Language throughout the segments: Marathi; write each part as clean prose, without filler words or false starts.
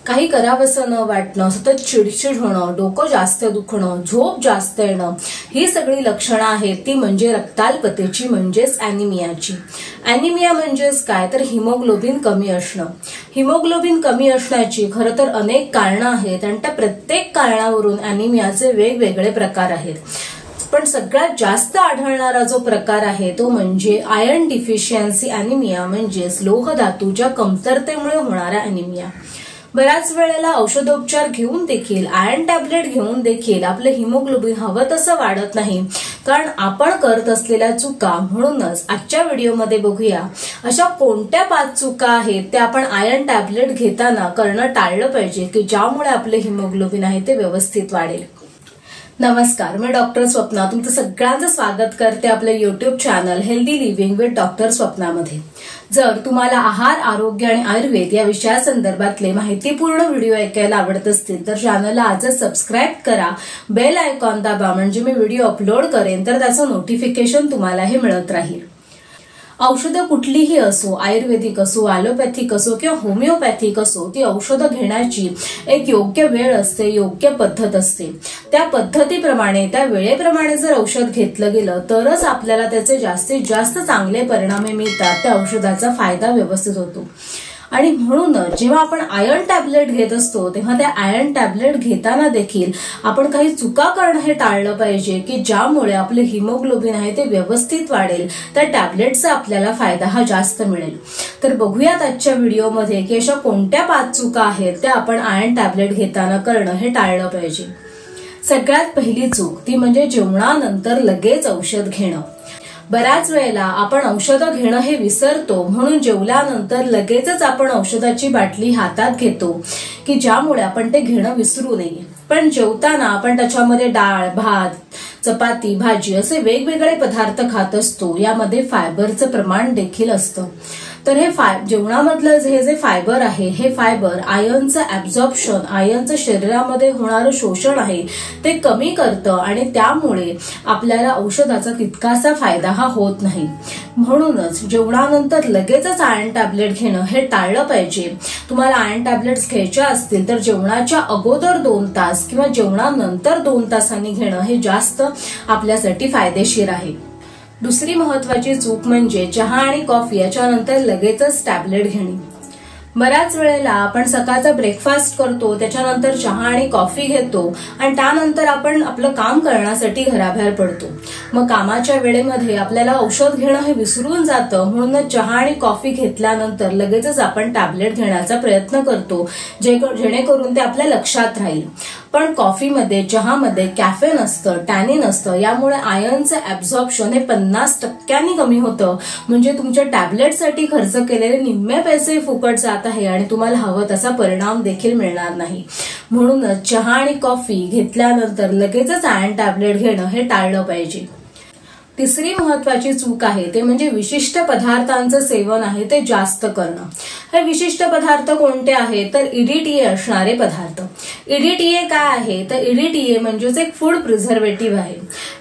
काही करावंसं न वाटणं, सतत चिडचिड होणं, डोकं जास्त दुखणं, झोप जास्त येणं, ही सगळी लक्षणं आहेत ती म्हणजे रक्ताल्पतेची म्हणजेच अॅनिमियाची। अॅनिमिया म्हणजेच काय तर हिमोग्लोबिन कमी असणं। हिमोग्लोबिन कमी असण्याची खरं तर अनेक कारणं आहेत आणि त्या प्रत्येक कारणावरून अॅनिमियाचे वेगवेगळे प्रकार आहेत। पण सगळ्यात जास्त आढळणारा जो प्रकार आहे तो म्हणजे आयर्न डिफिशियन्सी अॅनिमिया म्हणजेच लोह धातूच्या कमतरतेमुळे होणारा अॅनिमिया। बऱ्याच वेळेला औषधोपचार घेऊन देखील, आयर्न टॅबलेट घेऊन देखील आपलं हिमोग्लोबिन हवं तसं वाढत नाही, कारण आपण करत असलेल्या चुका। म्हणूनच आजच्या व्हिडिओमध्ये बघूया अशा कोणत्या 5 चुका आहेत त्या आपण आयर्न टॅबलेट घेताना करणं टाळलं पाहिजे की ज्यामुळे आपलं हिमोग्लोबिन आहे ते व्यवस्थित वाढेल। नमस्कार, मी डॉक्टर स्वप्ना तुमचं सगळ्यांचं स्वागत करते आपल्या YouTube channel healthy living with doctor स्वप्नामध्ये। जर तुम्हाला आहार, आरोग्य आणि आयुर्वेद या विषयासंदर्भातले माहितीपूर्ण व्हिडिओ ऐकायला आवडत असतील तर चॅनलला आजच सबस्क्राईब करा, बेल आयकॉन दाबा, म्हणजे मी व्हिडिओ अपलोड करेन तर त्याचं नोटिफिकेशन तुम्हालाही मिळत राहील। औषधं कुठलीही असो, आयुर्वेदिक असो, ॲलोपॅथिक असो किंवा होमिओपॅथिक असो, ती औषधं घेण्याची एक योग्य वेळ असते, योग्य पद्धत असते। त्या पद्धतीप्रमाणे, त्या वेळेप्रमाणे जर औषध घेतलं गेलं तरच आपल्याला त्याचे जास्तीत जास्त चांगले परिणाम मिळतात, त्या औषधाचा फायदा व्यवस्थित होतो। आणि म्हणूनच जेव्हा आपण आयर्न टॅबलेट घेत असतो तेव्हा त्या आयर्न टॅबलेट घेताना देखील आपण काही चुका करणं हे टाळलं पाहिजे की ज्यामुळे आपले हिमोग्लोबिन आहे ते व्यवस्थित वाढेल, त्या टॅबलेटचा आपल्याला फायदा हा जास्त मिळेल। तर बघूयात आजच्या व्हिडिओमध्ये की अशा कोणत्या 5 चुका आहेत त्या आपण आयर्न टॅबलेट घेताना करणं हे टाळलं पाहिजे। सगळ्यात पहिली चूक ती म्हणजे जेवणानंतर लगेच औषध घेणं। बऱ्याच वेळेला आपण औषधं घेणं हे विसरतो, म्हणून जेवल्यानंतर लगेचच आपण औषधाची बाटली हातात घेतो की ज्यामुळे आपण ते घेणं विसरू नये। पण जेवताना आपण त्याच्यामध्ये डाळ, भात, चपाती, भाजी असे वेगवेगळे पदार्थ खात असतो, यामध्ये फायबरचं प्रमाण देखील असतं। तर हे जेवणामधलं हे जे फायबर आहे, हे फायबर आयर्नचं ऍब्झॉर्प्शन, आयर्नचं शरीरामध्ये होणारं शोषण आहे ते कमी करतं आणि त्यामुळे आपल्याला औषधाचा तितकासा फायदा हा होत नाही। म्हणूनच जेवणानंतर लगेचच आयर्न टॅबलेट घेणं हे टाळलं पाहिजे। तुम्हाला आयर्न टॅबलेट्स घ्यायच्या असतील तर जेवणाच्या अगोदर 2 तास किंवा जेवणानंतर 2 तासांनी घेणं हे जास्त आपल्यासाठी फायदेशीर आहे। दुसरी महत्वाची चूक म्हणजे चहा आणि कॉफी याच्यानंतर लगेचच टॅबलेट घेणे। बऱ्याच वेळेला आपण सकाळचा ब्रेकफास्ट करतो, त्याच्यानंतर चहा आणि कॉफी घेतो आणि त्यानंतर आपण आपलं काम करण्यासाठी घराबाहेर पडतो। मग कामाच्या वेळेमध्ये आपल्याला औषध घेणं हे विसरून जातं, म्हणूनच चहा आणि कॉफी घेतल्यानंतर लगेचच आपण टॅबलेट घेण्याचा प्रयत्न करतो जेणेकरून ते आपल्या लक्षात राहील। पण कॉफीमध्ये, चहामध्ये कॅफेन असतं, टॅनिन असतं, यामुळे आयर्नचं ऍब्झॉर्प्शन हे 50% कमी होतं, म्हणजे तुमच्या टॅबलेटसाठी खर्च केलेले निम्मे पैसे फुकट जात आहे आणि तुम्हाला हवं तसा परिणाम देखील मिळणार नाही। म्हणूनच चहा आणि कॉफी घेतल्यानंतर लगेचच आयर्न टॅबलेट घेणं हे टाळलं पाहिजे। तिसरी महत्वाची चूक आहे ते म्हणजे विशिष्ट पदार्थांचं सेवन आहे ते जास्त करणं। हे विशिष्ट पदार्थ कोणते आहेत तर EDTA असणारे पदार्थ। EDTA काय आहे तर EDTA म्हणजेच एक फूड प्रिझर्वेटिव्ह आहे।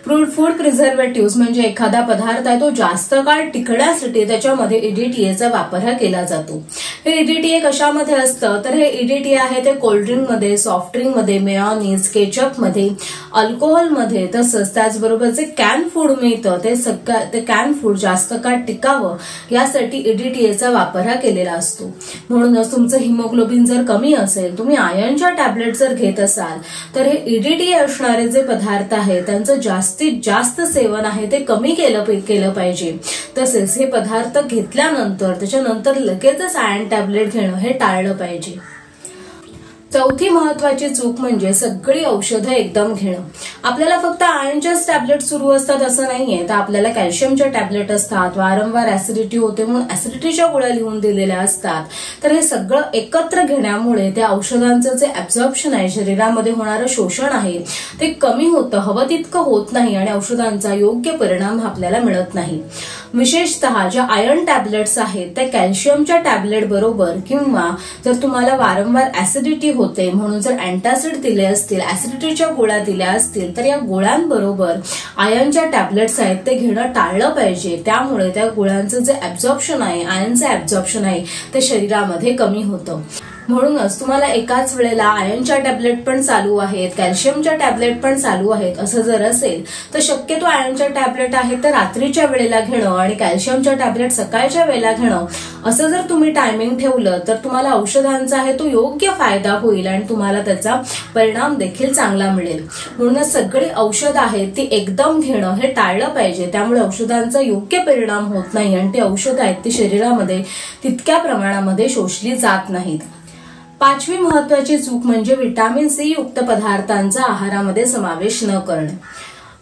फूड प्रिझर्वेटिव्ह म्हणजे एखादा पदार्थ आहे तो जास्त काळ टिकण्यासाठी त्याच्यामध्ये EDTAचा वापर हा केला जातो। हे EDTA कशामध्ये असतं तर हे EDTA आहे ते कोल्ड्रिंक मध्ये, सॉफ्ट ड्रिंक मध्ये, मेयोनीज, केचप मध्ये, अल्कोहोल मध्ये, तसंच त्याचबरोबर जे कॅन फूड मिळतं ते कॅन फूड जास्त काळ टिकावं यासाठी EDTAचा वापर हा केलेला असतो। म्हणूनच तुमचं हिमोग्लोबिन जर कमी असेल, तुम्ही आयर्नच्या टॅबलेट जर घेत असाल तर हे EDTA असणारे जे पदार्थ आहेत त्यांचं जास्तीत जास्त सेवन आहे ते कमी केलं पाहिजे। तसेच हे पदार्थ घेतल्यानंतर त्याच्यानंतर लगेचच आयर्न टॅबलेट घेणं हे टाळलं पाहिजे। चौथी महत्वाची चूक म्हणजे सगळी औषधं एकदम घेणं। आपल्याला फक्त आयर्नच्याच टॅबलेट सुरू असतात असं नाहीये, तर आपल्याला कॅल्शियमच्या टॅबलेट असतात, वारंवार ऍसिडिटी होते म्हणून ऍसिडिटीच्या गोळ्या लिहून दिलेल्या असतात। तर हे सगळं एकत्र घेण्यामुळे त्या औषधांचं जे ऍब्झॉर्प्शन आहे, शरीरामध्ये होणारं शोषण आहे ते कमी होतं, हवं तितकं होत नाही आणि औषधांचा योग्य परिणाम आपल्याला मिळत नाही। विशेषतः ज्या आयर्न टॅबलेट्स आहेत त्या कॅल्शियमच्या टॅबलेट बरोबर किंवा जर तुम्हाला वारंवार ऍसिडिटी होते म्हणून जर अँटासिड दिले असतील, ऍसिडिटीच्या गोळ्या दिल्या असतील तर या गोळ्यांबरोबर आयर्नच्या टॅबलेट्स आहेत ते घेणं टाळलं पाहिजे। त्यामुळे त्या गोळ्यांचं जे ऍब्झॉर्प्शन आहे, आयर्नचं ऍब्झॉर्प्शन आहे ते शरीरामध्ये कमी होतं। म्हणूनच तुम्हाला एकाच वेळेला आयर्नच्या टॅबलेट पण चालू आहेत, कॅल्शियमच्या टॅबलेट पण चालू आहेत असं जर असेल तर शक्यतो आयर्नच्या टॅबलेट आहेत तर रात्रीच्या वेळेला घेणं आणि कॅल्शियमच्या टॅबलेट सकाळच्या वेळेला घेणं असं जर तुम्ही टायमिंग ठेवलं तर तुम्हाला औषधांचा आहे तो योग्य फायदा होईल आणि तुम्हाला त्याचा परिणाम देखील चांगला मिळेल। म्हणूनच सगळी औषधं आहेत ती एकदम घेणं हे टाळलं पाहिजे, त्यामुळे औषधांचा योग्य परिणाम होत नाही आणि ती औषधं आहेत ती शरीरामध्ये तितक्या प्रमाणामध्ये शोषली जात नाहीत। पाचवी महत्वाची चूक म्हणजे व्हिटॅमिन सी युक्त पदार्थांचा आहारामध्ये समावेश न करणे।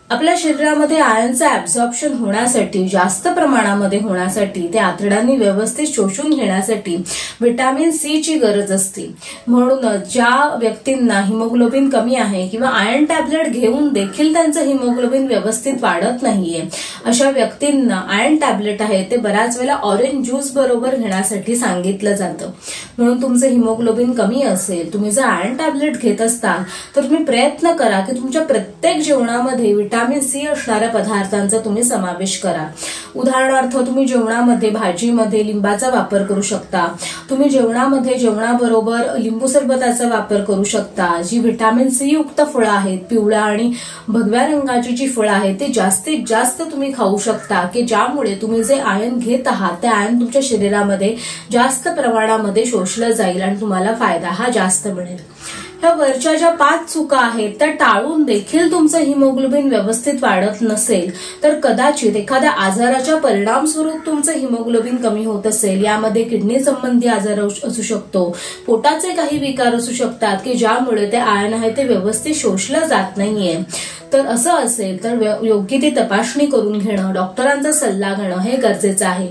आपल्या शरीरामध्ये आयर्नचं ऍब्झॉर्प्शन होण्यासाठी, जास्त प्रमाणामध्ये होण्यासाठी, ते आतड्यांनी व्यवस्थित शोषून घेण्यासाठी व्हिटॅमिन सी ची गरज असते। म्हणून ज्या व्यक्तींना हिमोग्लोबिन कमी आहे किंवा आयर्न टॅबलेट घेऊन देखील त्यांचं हिमोग्लोबिन व्यवस्थित वाढत नाहीये अशा व्यक्तींना आयर्न टॅबलेट आहे ते बऱ्याच वेळेला ऑरेंज ज्यूस बरोबर घेण्यासाठी सांगितलं जातं। म्हणून तुमचं हिमोग्लोबिन कमी असेल, तुम्ही जर आयर्न टॅबलेट घेत असताल तर तुम्ही प्रयत्न करा की तुमच्या प्रत्येक जेवणामध्ये व्हिटॅमिन सी असणाऱ्या पदार्थांचा तुम्ही समावेश करा। उदाहरणार्थ तुम्ही जेवणामध्ये भाजीमध्ये लिंबाचा वापर करू शकता, तुम्ही जेवणाबरोबर लिंबू सरबताचा वापर करू शकता। जी व्हिटॅमिन सी युक्त फळं आहेत, पिवळ्या आणि भगव्या रंगाची जी फळं आहेत ती जास्तीत जास्त तुम्ही खाऊ शकता की ज्यामुळे तुम्ही जे आयर्न घेत आहात ते आयर्न तुमच्या शरीरामध्ये जास्त प्रमाणामध्ये शोषलं जाईल आणि तुम्हाला फायदा हा जास्त मिळेल। ह्या वरच्या ज्या 5 चुका आहेत त्या टाळून देखील तुमचं हिमोग्लोबिन व्यवस्थित वाढत नसेल तर कदाचित एखाद्या आजाराच्या परिणाम स्वरूप तुमचं हिमोग्लोबिन कमी होत असेल। यामध्ये किडनी संबंधी आजार असू शकतो, पोटाचे काही विकार असू शकतात की ज्यामुळे ते आयर्न आहे ते व्यवस्थित शोषलं जात नाहीये। तर असं असेल तर योग्य ती तपासणी करून घेणं, डॉक्टरांचा सल्ला घेणं हे गरजेचं आहे।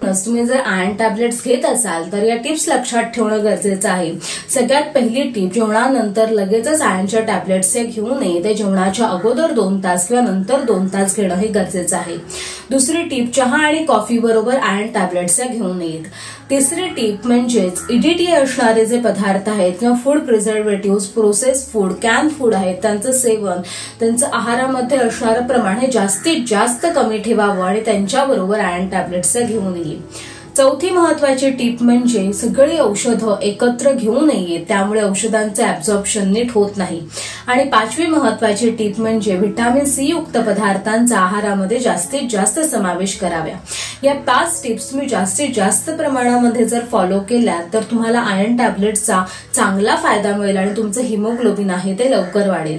तुम्ही जर आयर्न टॅबलेट्स घेत असाल तर या टिप्स लक्षात ठेवणं गरजेचं आहे। सगळ्यात पहिली टिप, जेवणानंतर लगेचच आयर्नच्या टॅबलेट्स घेऊ नये, ते जेवणाच्या अगोदर 2 तास किंवा नंतर 2 तास घेणं हे गरजेचं आहे। दुसरी टिप, चहा आणि कॉफी बरोबर आयर्न टॅबलेट्स घेऊ नयेत। तिसरी टीप म्हणजेच EDTA असणारे जे पदार्थ आहेत किंवा food preservative, process food, can food आहेत त्यांचं सेवन, त्यांचं आहारामध्ये असणारं प्रमाण हे जास्तीत जास्त कमी ठेवावं आणि त्यांच्याबरोबर आयर्न टॅबलेट्स घेऊ नये। चौथी महत्वाची टीप म्हणजे सगळी औषधं एकत्र घेऊ नये, त्यामुळे औषधांचं ऍब्झॉर्प्शन नीट होत नाही। आणि पाचवी महत्वाची टीप म्हणजे व्हिटॅमिन सी युक्त पदार्थांचा आहारामध्ये जास्तीत जास्त समावेश कराव्या। या 5 टिप्स तुम्ही जास्तीत जास्त प्रमाणामध्ये जर फॉलो केल्या तर तुम्हाला आयर्न टॅबलेटचा चांगला फायदा मिळेल आणि तुमचं हिमोग्लोबिन आहे ते लवकर वाढेल।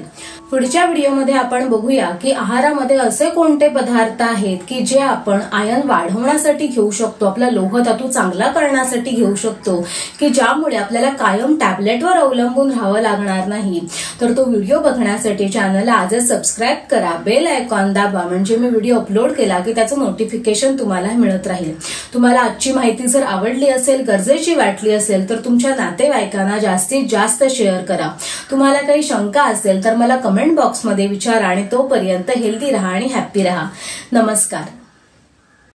पुढच्या व्हिडिओमध्ये आपण बघूया की आहारामध्ये असे कोणते पदार्थ आहेत की जे आपण आयर्न वाढवण्यासाठी घेऊ शकतो, आपला लोह धातू चांगला करण्यासाठी घेऊ शकतो की ज्यामुळे आपल्याला कायम टॅबलेटवर अवलंबून राहावं लागणार नाही। तर तो व्हिडिओ बघण्यासाठी चॅनलला आजच सबस्क्राईब करा, बेल आयकॉन दाबा, म्हणजे मी व्हिडिओ अपलोड केला की त्याचं नोटिफिकेशन तुम्हाला मिळत राहील। तुम्हाला आजची माहिती जर आवडली असेल, गरजेची वाटली असेल तर तुमच्या नातेवाईकांना जास्तीत जास्त शेअर करा। तुम्हाला काही शंका असेल तर मला कमेंट बॉक्समध्ये विचारा आणि तोपर्यंत हेल्दी राहा आणि हॅप्पी राहा। नमस्कार।